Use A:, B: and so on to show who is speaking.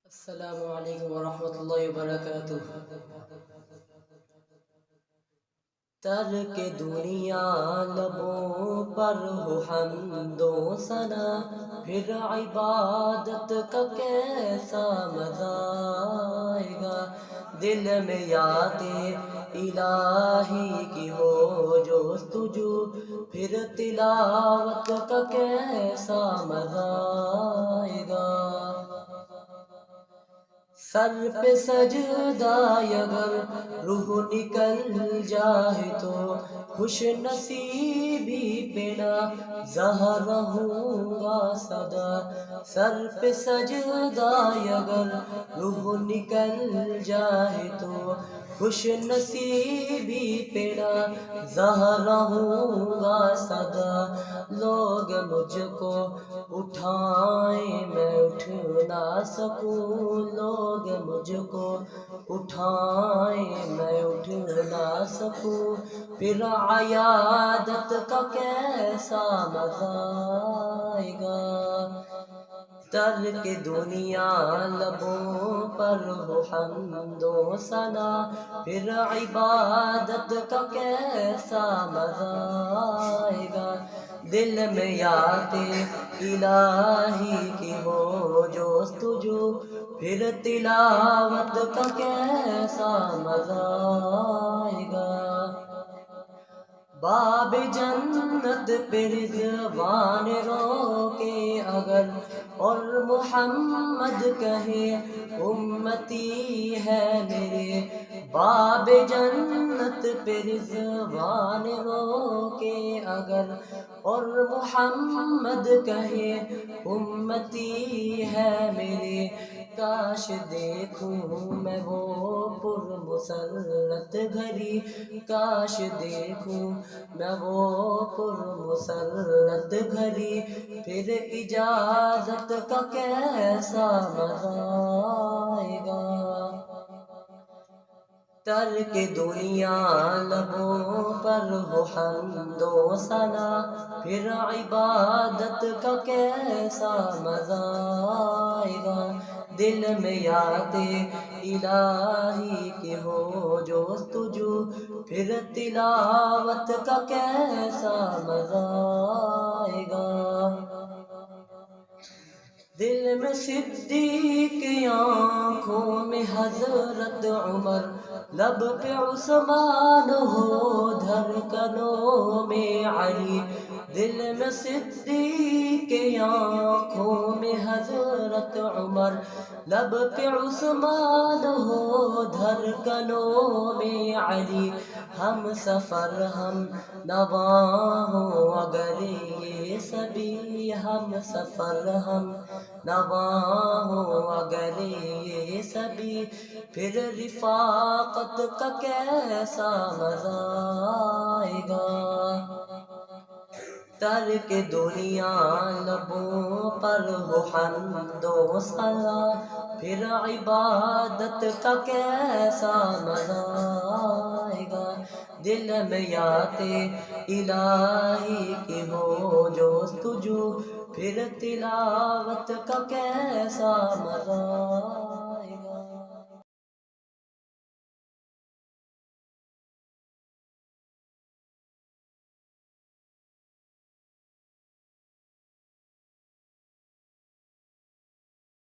A: السلام علیکم ورحمۃ اللہ وبرکاتہ۔ ترک دنیا لبوں پر ہو حمد و ثنا، پھر عبادت کا کیسا مزہ آئے گا۔ دل میں یاد الہی کی ہو جستجو، پھر تلاوت کا کیسا مزہ آئے گا۔ سر پہ سجدہ اگر روح نکل جائے تو، خوش نصیبی پہ نہ زہر ہوں گا سدا۔ سر پہ سجدہ اگر روح نکل جائے تو، خوش نصیبی پہ نہ زہر ہوں گا سدا۔ لوگ مجھ کو اٹھائیں میں اٹھ نہ سکوں، لوگ مجھ کو اٹھائیں میں اٹھ نہ سکوں، پھر عیادت کا کیسا مزہ آئے گا۔ ترک دنیا لبوں پر ہو حمد و ثنا، پھر عبادت کا کیسا مزہ آئے گا۔ دل میں یاد الہی کی ہو جستجو، پھر تلاوت کا کیسا مزہ آئے گا۔ باب جنت پہ رضوان روکے اگر، اور محمد کہے امتی ہے میرے۔ باب جنت پہ رضوان روکے اگر، اور محمد کہے امتی ہے میرے۔ کاش دیکھوں میں وہ پر مسرت گھڑی، کاش دیکھوں میں وہ پر مسرت گھڑی، پھر اجازت کا کیسا مزہ آئے گا۔ ترک دنیا لبوں پر ہو حمد و ثنا، پھر عبادت کا کیسا مزہ آئے گا۔ دل میں یاد الہی کی ہو جستجو، پھر تلاوت کا کیسا مزہ آئے گا۔ دل میں صدیق، آنکھوں میں حضرت عمر، لب پہ عثمان ہو دھڑکنوں میں علی۔ دل میں صدیق، آنکھوں میں حضرت عمر، لب پہ عثمان ہو دھڑکنوں میں علی۔ ہم سفر ہم نواں ہوں اگر یہ سبھی، ہم سفر ہم نواں ہوں اگر یہ سبھی، پھر رفاقت کا کیسا مزہ آئے گا۔ ترک دنیا لبوں پر ہو حمد و ثنا، پھر عبادت کا کیسا مزہ آئے گا۔ دل میں یاد الہی کی ہو جستجو، پھر تلاوت کا کیسا مزہ